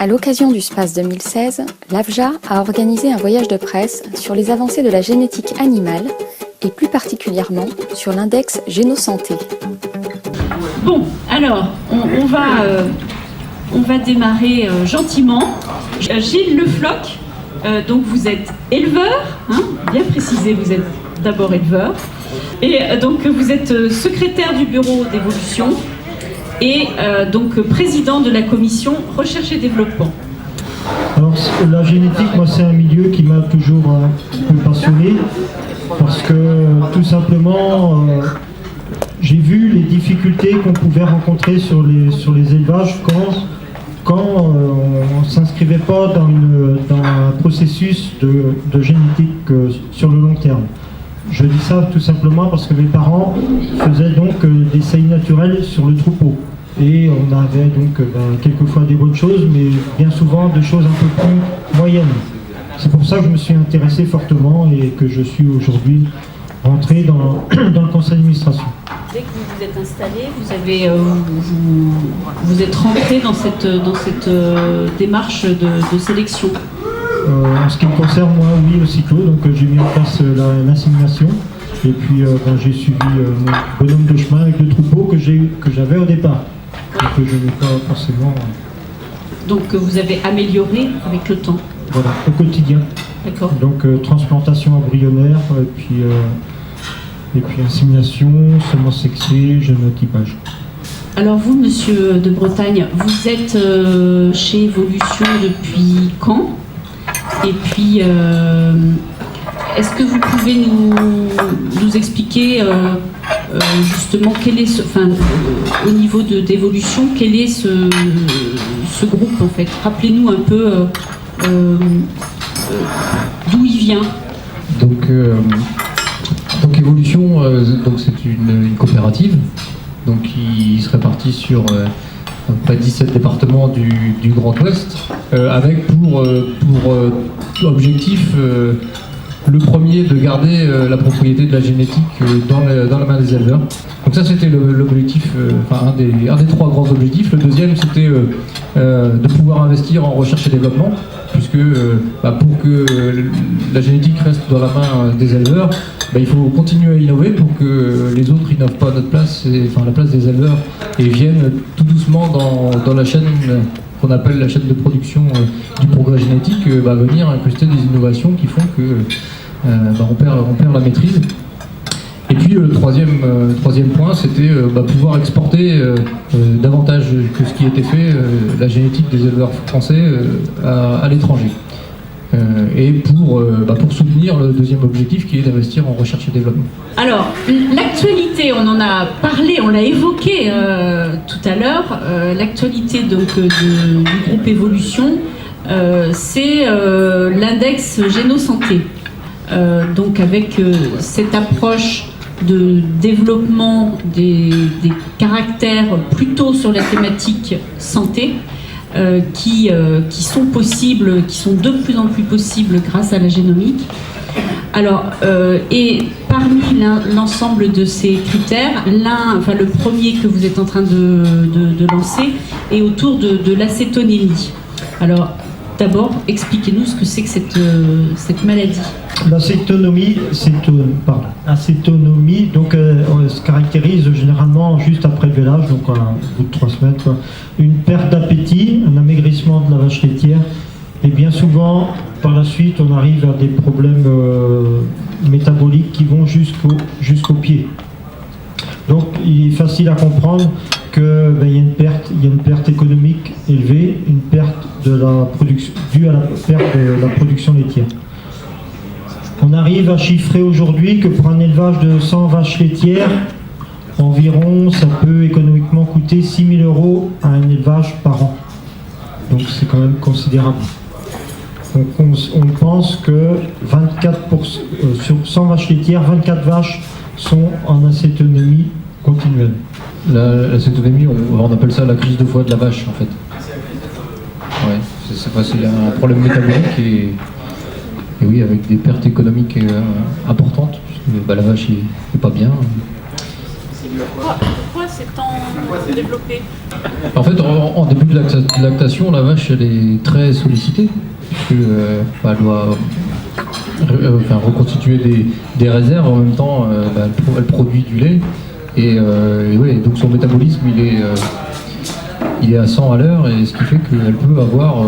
À l'occasion du SPACE 2016, l'AFJA a organisé un voyage de presse sur les avancées de la génétique animale et plus particulièrement sur l'index Génosanté. Bon, alors, on va démarrer gentiment. Gilles Lefloc, donc vous êtes éleveur, hein, bien précisé, vous êtes d'abord éleveur. Et donc vous êtes secrétaire du bureau d'évolution et donc président de la commission recherche et développement. Alors la génétique, moi c'est un milieu qui m'a toujours un peu passionné parce que tout simplement j'ai vu les difficultés qu'on pouvait rencontrer sur les élevages quand on ne s'inscrivait pas dans un processus de génétique sur le long terme. Je dis ça tout simplement parce que mes parents faisaient donc des saillies naturelles sur le troupeau. Et on avait donc quelquefois des bonnes choses, mais bien souvent des choses un peu plus moyennes. C'est pour ça que je me suis intéressé fortement et que je suis aujourd'hui rentré dans le conseil d'administration. Dès que vous vous êtes installé, vous êtes rentré dans cette démarche de sélection. En ce qui me concerne, moi, oui, aussitôt. Donc j'ai mis en place l'assimilation. Et puis j'ai suivi mon bonhomme de chemin avec le troupeau que j'avais au départ. Et que je n'ai pas forcément... Donc vous avez amélioré avec le temps. Voilà, au quotidien. D'accord. Donc transplantation embryonnaire, et puis insémination, semences sexées, génotypage. Alors vous, monsieur de Bretagne, vous êtes chez Evolution depuis quand? Et puis, est-ce que vous pouvez nous expliquer justement quel est au niveau d'évolution, quel est ce groupe en fait? Rappelez-nous un peu d'où il vient. Donc Evolution, c'est une coopérative donc qui se répartit sur près de 17 départements du Grand Ouest, avec pour objectif le premier de garder la propriété de la génétique dans la main des éleveurs. Donc ça c'était l'objectif, un des trois grands objectifs. Le deuxième c'était de pouvoir investir en recherche et développement, puisque pour que la génétique reste dans la main des éleveurs, il faut continuer à innover pour que les autres innovent pas à notre place, la place des éleveurs, et viennent tout doucement dans la chaîne qu'on appelle la chaîne de production du progrès génétique, venir incruster des innovations qui font que on perd la maîtrise. Et puis le troisième point, c'était pouvoir exporter davantage que ce qui était fait, la génétique des éleveurs français à l'étranger. Et pour soutenir le deuxième objectif qui est d'investir en recherche et développement. Alors, l'actualité, on en a parlé, on l'a évoqué tout à l'heure, l'actualité donc du groupe Evolution, c'est l'index Génosanté. Donc avec cette approche de développement des caractères plutôt sur la thématique santé, qui sont possibles, qui sont de plus en plus possibles grâce à la génomique. Alors, et parmi l'ensemble de ces critères, le premier que vous êtes en train de lancer est autour de l'acétonémie. Alors, d'abord, expliquez-nous ce que c'est que cette maladie. L'acétonomie, donc se caractérise généralement juste après le vélage, donc au bout de 3 semaines, une perte d'appétit, un amaigrissement de la vache laitière, et bien souvent, par la suite, on arrive à des problèmes métaboliques qui vont jusqu'au pied. Donc, il est facile à comprendre qu'il y a une perte économique élevée, une perte de la production, due à la perte de la production laitière. On arrive à chiffrer aujourd'hui que pour un élevage de 100 vaches laitières, environ, ça peut économiquement coûter 6 000 € à un élevage par an. Donc c'est quand même considérable. Donc on pense que 24%, sur 100 vaches laitières, 24 vaches sont en acétonémie continuelle. L'acétonémie, on appelle ça la crise de foie de la vache en fait. Ouais, c'est un problème métabolique et oui, avec des pertes économiques importantes, puisque la vache n'est pas bien. Pourquoi s'étant développée? En fait, en début de lactation, la vache elle est très sollicitée, puisque elle doit reconstituer des réserves, en même temps elle produit du lait, et ouais, donc son métabolisme il est à 100 à l'heure, et ce qui fait qu'elle peut avoir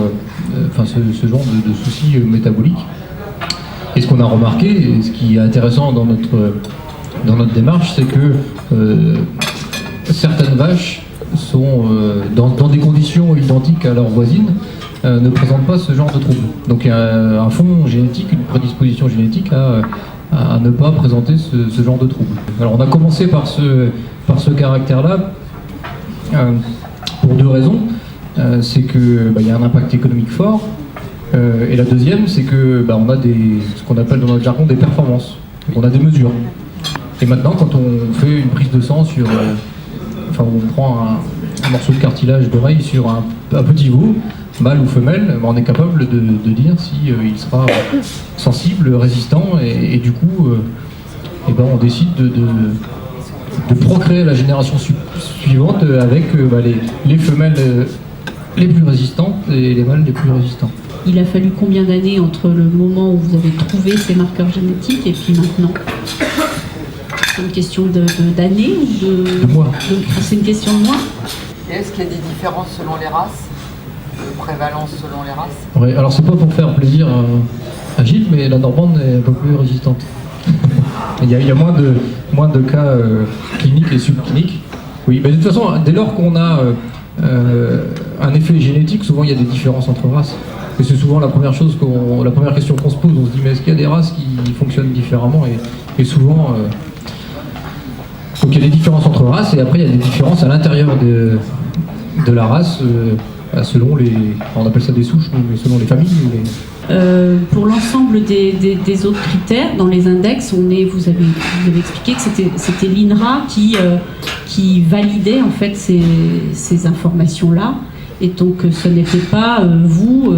ce genre de soucis métaboliques. Et ce qu'on a remarqué, et ce qui est intéressant dans notre démarche, c'est que certaines vaches sont dans des conditions identiques à leurs voisines, ne présentent pas ce genre de troubles. Donc il y a un fond génétique, une prédisposition génétique à ne pas présenter ce genre de troubles. Alors on a commencé par ce caractère-là pour deux raisons. C'est que y a un impact économique fort, et la deuxième, c'est que on a ce qu'on appelle dans notre jargon des performances. Donc on a des mesures. Et maintenant, quand on fait une prise de sang on prend un morceau de cartilage d'oreille sur un petit veau, mâle ou femelle, on est capable de dire si il sera sensible, résistant, et du coup, on décide de procréer la génération suivante avec les femelles les plus résistantes et les mâles les plus résistants. Il a fallu combien d'années entre le moment où vous avez trouvé ces marqueurs génétiques et puis maintenant? C'est une question d'années ou de mois? C'est une question de mois? Et est-ce qu'il y a des différences selon les races? De prévalence selon les races? Oui, alors c'est pas pour faire plaisir à Gilles, mais la Normande est un peu plus résistante. Il y a moins de cas cliniques et subcliniques. Oui, mais de toute façon, dès lors qu'on a un effet génétique, souvent il y a des différences entre races. Et c'est souvent la première question qu'on se pose. On se dit, mais est-ce qu'il y a des races qui fonctionnent différemment? Et souvent, donc il y a des différences entre races, et après il y a des différences à l'intérieur de la race, selon on appelle ça des souches, mais selon les familles. Pour l'ensemble des autres critères, dans les index, vous avez expliqué que c'était l'INRA qui validait en fait ces informations-là. Et donc ce n'était pas vous,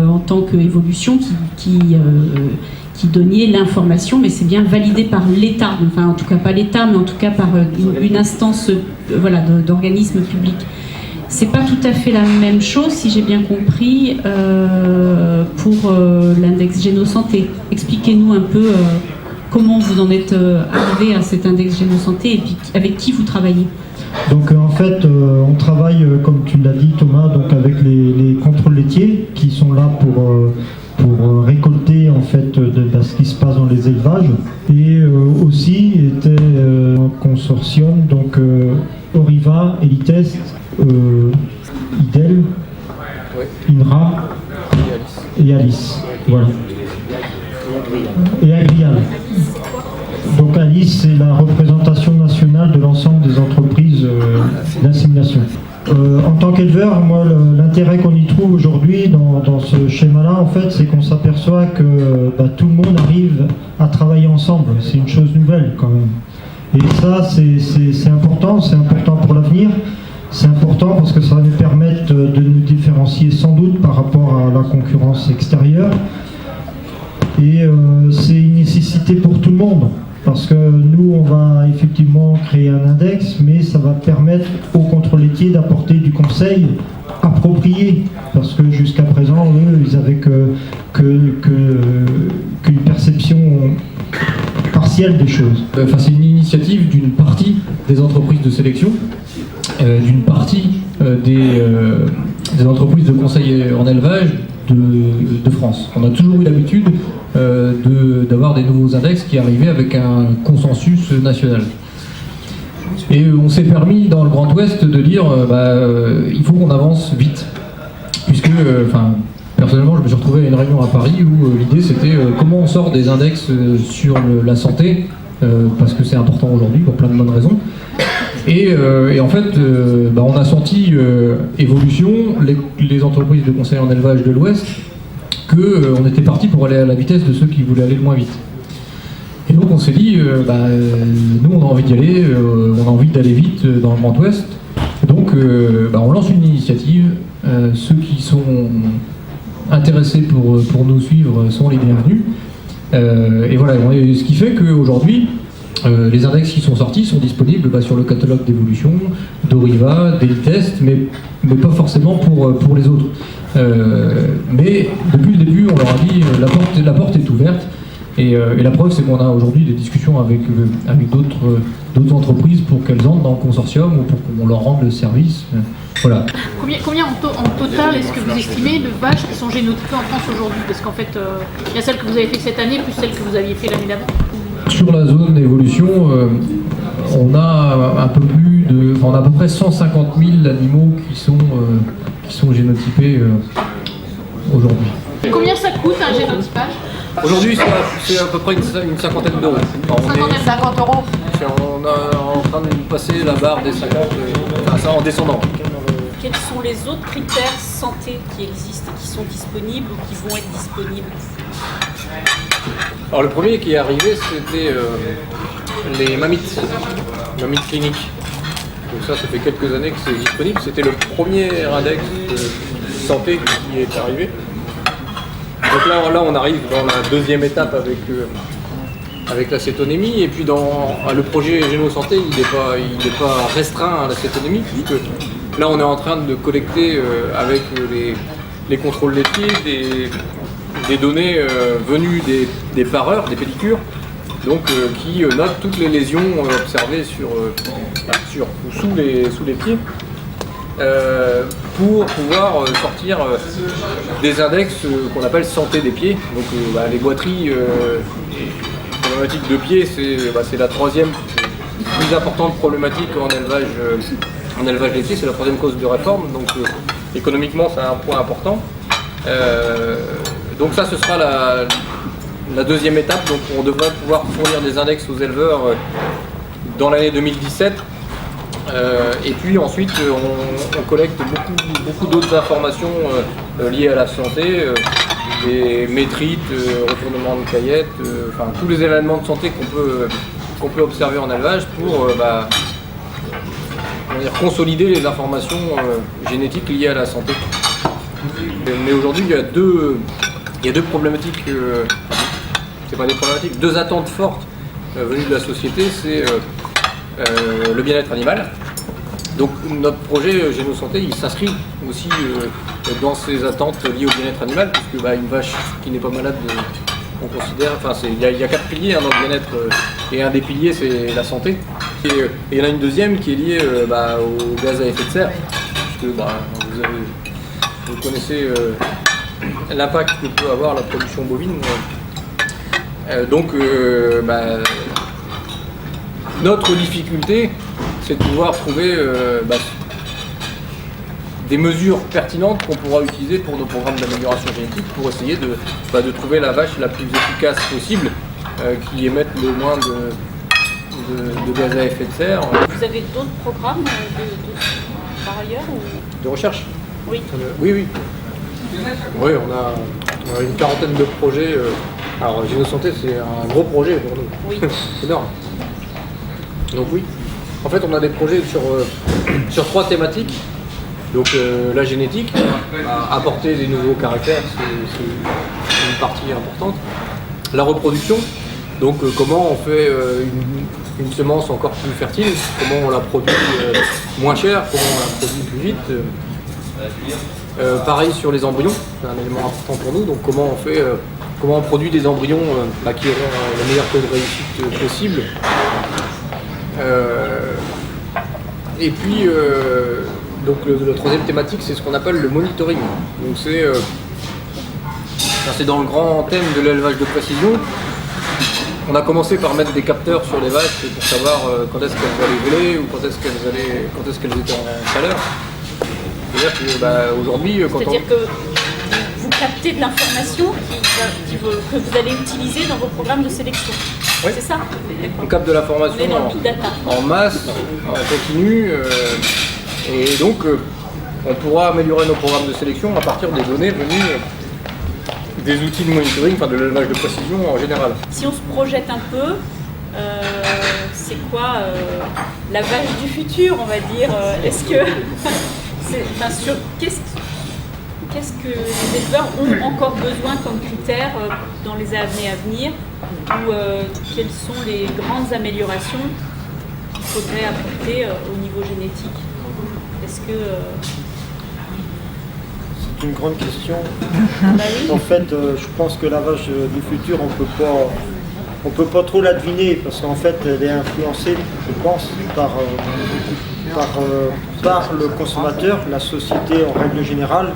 en tant qu'évolution, qui donniez l'information, mais c'est bien validé par l'État, enfin en tout cas pas l'État, mais en tout cas par une instance d'organisme public. C'est pas tout à fait la même chose, si j'ai bien compris, pour l'index Génosanté. Expliquez-nous un peu comment vous en êtes arrivé à cet index Génosanté et puis avec qui vous travaillez. Donc en fait, on travaille, comme tu l'as dit Thomas, donc avec les contrôles laitiers qui sont là pour récolter en fait ce qui se passe dans les élevages, et aussi était un consortium, donc Oriva, Elites, IDEL, INRA et Alice. Voilà. Et Agrial. Donc Alice, c'est la représentation nationale de l'ensemble des entreprises d'insémination. En tant qu'éleveur, moi, l'intérêt qu'on y trouve aujourd'hui dans ce schéma-là, en fait, c'est qu'on s'aperçoit que tout le monde arrive à travailler ensemble. C'est une chose nouvelle quand même. Et ça, c'est important pour l'avenir. C'est important parce que ça va nous permettre de nous différencier sans doute par rapport à la concurrence extérieure. Et c'est une nécessité pour tout le monde. Parce que nous, on va effectivement créer un index, mais ça va permettre aux contrôles laitiers d'apporter du conseil approprié. Parce que jusqu'à présent, eux, ils n'avaient qu'une perception partielle des choses. C'est une initiative d'une partie des entreprises de sélection, d'une partie des entreprises de conseil en élevage de France. On a toujours eu l'habitude d'avoir des nouveaux index qui arrivaient avec un consensus national. Et on s'est permis dans le Grand Ouest de dire il faut qu'on avance vite. Puisque, personnellement, je me suis retrouvé à une réunion à Paris où l'idée c'était comment on sort des index sur la santé, parce que c'est important aujourd'hui pour plein de bonnes raisons. Et en fait, on a senti évolution, les entreprises de conseil en élevage de l'Ouest, qu'on était parti pour aller à la vitesse de ceux qui voulaient aller le moins vite. Et donc on s'est dit, nous on a envie d'y aller, on a envie d'aller vite dans le Grand Ouest. Donc on lance une initiative, ceux qui sont intéressés pour nous suivre sont les bienvenus. Et voilà, ce qui fait qu'aujourd'hui, Les index qui sont sortis sont disponibles sur le catalogue d'évolution, d'Oriva, d'Elitest, mais pas forcément pour les autres. Mais depuis le début, on leur a dit la porte est ouverte. Et la preuve, c'est qu'on a aujourd'hui des discussions avec d'autres entreprises pour qu'elles entrent dans le consortium ou pour qu'on leur rende le service. Voilà. Combien en total est-ce que vous estimez de vaches qui sont génotypées en France aujourd'hui? Parce qu'en fait, il y a celles que vous avez fait cette année plus celles que vous aviez fait l'année d'avant. Sur la zone d'évolution, on a un peu plus de, on a à peu près 150 000 animaux qui sont génotypés aujourd'hui. Combien ça coûte un génotypage? Aujourd'hui, c'est à peu près une cinquantaine d'euros. On est 50 euros. On est en train de passer la barre des 50, enfin, ça en descendant. Quels sont les autres critères santé qui existent, qui sont disponibles ou qui vont être disponibles? Alors le premier qui est arrivé, c'était les mammites cliniques. Donc ça fait quelques années que c'est disponible. C'était le premier index de santé qui est arrivé. Donc là on arrive dans la deuxième étape avec la cétonémie, et puis le projet Génosanté, il n'est pas restreint à la cétonémie, puisque là on est en train de collecter avec les contrôles laitiers des données venues des pareurs, des pédicures, donc qui notent toutes les lésions observées sous les pieds. Pour pouvoir sortir des index qu'on appelle santé des pieds. Donc les boiteries problématiques de pieds, c'est la troisième plus importante problématique en élevage laitier, c'est la troisième cause de réforme, donc économiquement c'est un point important. Donc ça ce sera la deuxième étape, donc on devrait pouvoir fournir des index aux éleveurs dans l'année 2017. Et puis ensuite on collecte beaucoup d'autres informations liées à la santé, des métrites, retournement de caillettes, enfin tous les événements de santé qu'on peut observer en élevage pour consolider les informations génétiques liées à la santé. Mais aujourd'hui il y a deux problématiques, c'est pas des problématiques, deux attentes fortes venues de la société, c'est le bien-être animal. Donc notre projet Génosanté, il s'inscrit aussi dans ces attentes liées au bien-être animal, puisque une vache qui n'est pas malade, on considère, il y a 4 piliers dans le bien-être, et un des piliers c'est la santé. Et il y en a une deuxième qui est liée au gaz à effet de serre, puisque vous connaissez l'impact que peut avoir la production bovine. Notre difficulté, c'est de pouvoir trouver des mesures pertinentes qu'on pourra utiliser pour nos programmes d'amélioration génétique pour essayer de trouver la vache la plus efficace possible, qui émette le moins de gaz à effet de serre. Vous avez d'autres programmes par ailleurs De recherche? Oui. Oui, on a une quarantaine de projets. Alors Génosanté, c'est un gros projet pour nous. Oui. C'est énorme. Donc oui, en fait on a des projets sur 3 thématiques. Donc la génétique, apporter des nouveaux caractères, c'est une partie importante. La reproduction, donc comment on fait une semence encore plus fertile, comment on la produit moins cher, comment on la produit plus vite. Pareil sur les embryons, c'est un élément important pour nous, donc comment on produit des embryons qui auront la meilleure taux de réussite possible. Et puis, donc la troisième thématique, c'est ce qu'on appelle le monitoring. Donc c'est dans le grand thème de l'élevage de précision. On a commencé par mettre des capteurs sur les vaches pour savoir quand est-ce qu'elles allaient voler ou quand est-ce qu'elles étaient en chaleur. C'est-à-dire que aujourd'hui, que vous captez de l'information que vous allez utiliser dans vos programmes de sélection. Oui. C'est ça? On capte de l'information en masse, en continu, et donc on pourra améliorer nos programmes de sélection à partir des données venues des outils de monitoring, de l'élevage de précision en général. Si on se projette un peu, c'est quoi la vache du futur, on va dire? Est-ce que qu'est-ce que les éleveurs ont encore besoin comme critères dans les années à venir, ou quelles sont les grandes améliorations qu'il faudrait apporter au niveau génétique? Est-ce que... C'est une grande question. Bah oui. En fait, je pense que la vache du futur, on peut pas trop la deviner parce qu'en fait, elle est influencée, je pense, par le consommateur, la société en règle générale,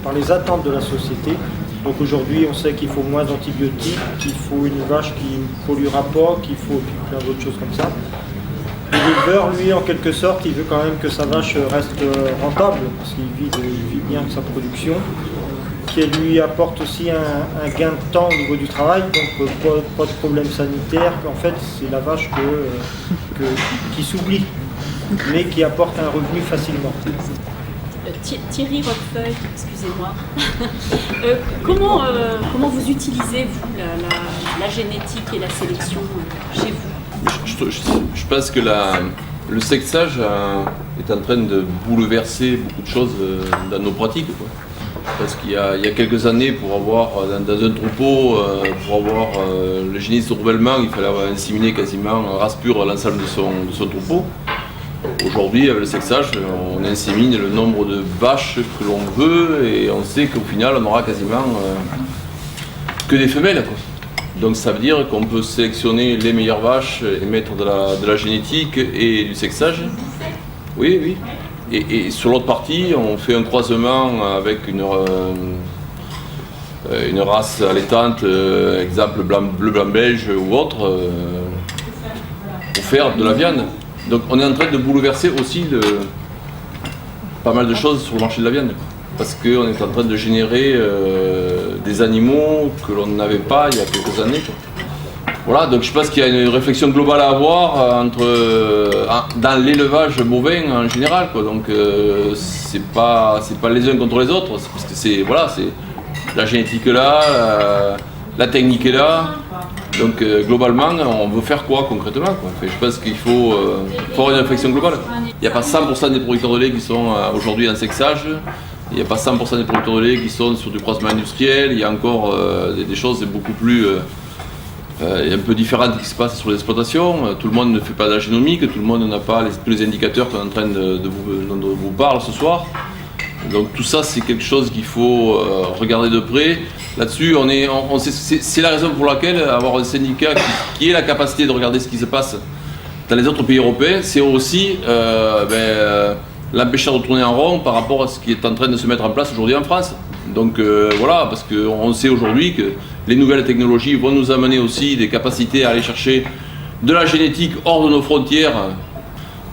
par les attentes de la société. Donc aujourd'hui, on sait qu'il faut moins d'antibiotiques, qu'il faut une vache qui ne polluera pas, qu'il faut plein d'autres choses comme ça. L'éleveur, lui, en quelque sorte, il veut quand même que sa vache reste rentable, parce qu'il vit bien de sa production, qu'elle lui apporte aussi un gain de temps au niveau du travail, donc pas de problème sanitaire. En fait, c'est la vache qui s'oublie, mais qui apporte un revenu facilement. Thierry Roquefeuille, excusez-moi. Comment vous utilisez, vous, la génétique et la sélection chez vous? Je pense que le sexage est en train de bouleverser beaucoup de choses dans nos pratiques, quoi. Parce qu'il y a quelques années, pour avoir dans un troupeau, pour avoir le génie de renouvellement, il fallait avoir inséminé quasiment en race pure l'ensemble de son troupeau. Aujourd'hui, avec le sexage, on insémine le nombre de vaches que l'on veut et on sait qu'au final, on aura quasiment que des femelles, quoi. Donc ça veut dire qu'on peut sélectionner les meilleures vaches et mettre de la génétique et du sexage. Oui, oui. Et sur l'autre partie, on fait un croisement avec une race allaitante, exemple bleu blanc belge ou autre, pour faire de la viande. Donc on est en train de bouleverser aussi pas mal de choses sur le marché de la viande. Parce qu'on est en train de générer des animaux que l'on n'avait pas il y a quelques années, quoi. Voilà, donc je pense qu'il y a une réflexion globale à avoir dans l'élevage bovin en général, quoi. Donc c'est pas les uns contre les autres, parce que c'est la génétique est là, la technique est là. Donc globalement, on veut faire quoi concrètement, quoi. Enfin, je pense qu'il faut avoir une réflexion globale. Il n'y a pas 100% des producteurs de lait qui sont aujourd'hui en sexage. Il n'y a pas 100% des producteurs de lait qui sont sur du croisement industriel. Il y a encore des choses beaucoup plus un peu différentes qui se passent sur les exploitations. Tout le monde ne fait pas de la génomique, tout le monde n'a pas tous les indicateurs qu'on est en train de vous parler ce soir. Donc tout ça, c'est quelque chose qu'il faut regarder de près. Là-dessus, c'est la raison pour laquelle avoir un syndicat qui ait la capacité de regarder ce qui se passe dans les autres pays européens, c'est aussi l'empêcher de tourner en rond par rapport à ce qui est en train de se mettre en place aujourd'hui en France. Donc voilà, parce qu'on sait aujourd'hui que les nouvelles technologies vont nous amener aussi des capacités à aller chercher de la génétique hors de nos frontières.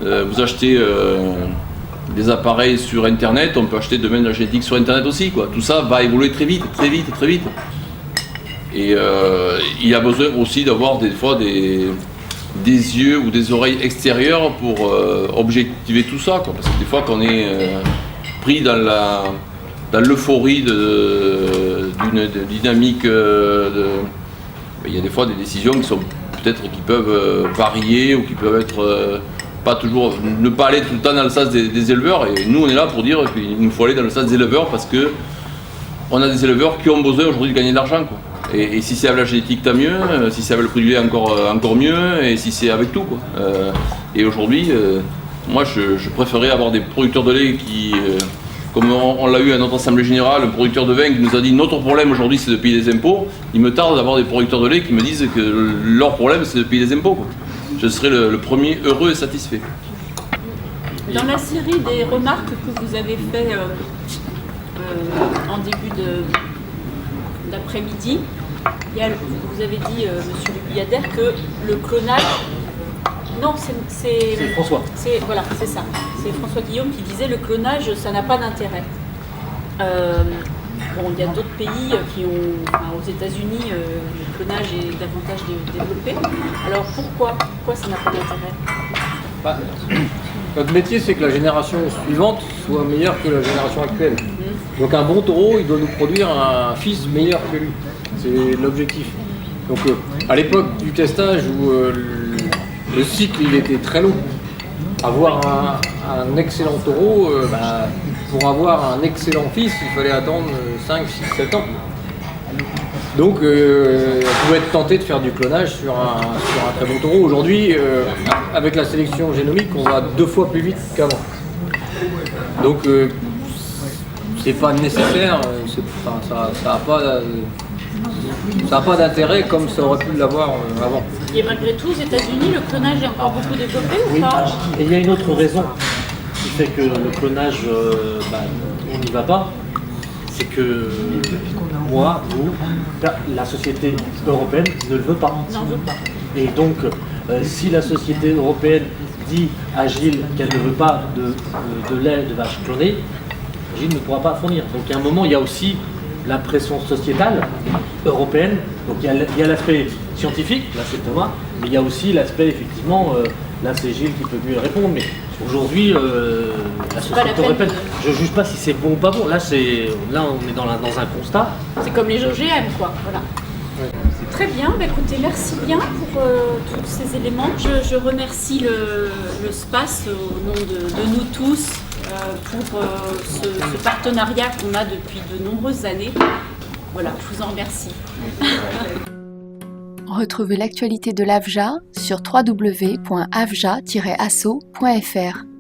Vous achetez des appareils sur Internet, on peut acheter demain de la génétique sur Internet aussi, quoi. Tout ça va évoluer très vite, très vite, très vite. Et il y a besoin aussi d'avoir des fois des yeux ou des oreilles extérieures pour objectiver tout ça, quoi. Parce que des fois qu'on est pris dans l'euphorie d'une dynamique il y a des fois des décisions qui sont peut-être qui peuvent varier ou qui peuvent être pas toujours, ne pas aller tout le temps dans le sens des éleveurs. Et nous on est là pour dire qu'il nous faut aller dans le sens des éleveurs parce que on a des éleveurs qui ont besoin aujourd'hui de gagner de l'argent, quoi. Et si c'est avec la génétique, tant mieux. Si c'est avec le produit lait, encore mieux. Et si c'est avec tout, quoi. Et aujourd'hui, moi, je préférais avoir des producteurs de lait qui, comme on l'a eu à notre assemblée générale, un producteur de vin qui nous a dit notre problème aujourd'hui, c'est de payer des impôts. Il me tarde d'avoir des producteurs de lait qui me disent que leur problème, c'est de payer des impôts, quoi. Je serais le premier heureux et satisfait. Dans la série des remarques que vous avez fait en début d'après-midi, vous avez dit, monsieur Lubiader, que le clonage... Non, c'est François. Voilà, c'est ça. C'est François Guillaume qui disait le clonage, ça n'a pas d'intérêt. Bon, il y a d'autres pays qui ont... Enfin, aux États-Unis, le clonage est davantage développé. Alors pourquoi ça n'a pas d'intérêt? Notre métier, c'est que la génération suivante soit meilleure que la génération actuelle. Donc un bon taureau, il doit nous produire un fils meilleur que lui. C'est l'objectif. Donc à l'époque du testage où le cycle il était très long, avoir un excellent taureau, pour avoir un excellent fils, il fallait attendre 5, 6, 7 ans. Donc, on pouvait être tenté de faire du clonage sur un très bon taureau. Aujourd'hui, avec la sélection génomique, on va 2 fois plus vite qu'avant. Donc, c'est pas nécessaire, ça n'a pas d'intérêt comme ça aurait pu l'avoir avant. Et malgré tout, aux États-Unis, le clonage est encore beaucoup développé ou pas? Et il y a une autre raison qui fait que le clonage, on n'y va pas. C'est que moi, vous, la société européenne ne le veut pas. Non, veut pas. Et donc, si la société européenne dit à Gilles qu'elle ne veut pas de lait de vache clonée, Gilles ne pourra pas fournir. Donc, à un moment, il y a aussi la pression sociétale européenne. Donc, il y a l'aspect scientifique, là c'est Thomas, mais il y a aussi l'aspect, effectivement, là c'est Gilles qui peut mieux répondre, mais aujourd'hui, la société européenne, je ne juge pas si c'est bon ou pas bon. Là, on est dans un constat. C'est comme les OGM, quoi. Voilà. Très bien, écoutez, merci bien pour tous ces éléments. Je remercie le SPACE au nom de nous tous pour ce partenariat qu'on a depuis de nombreuses années. Voilà, je vous en remercie. Retrouvez l'actualité de l'AVJA sur www.avja-asso.fr.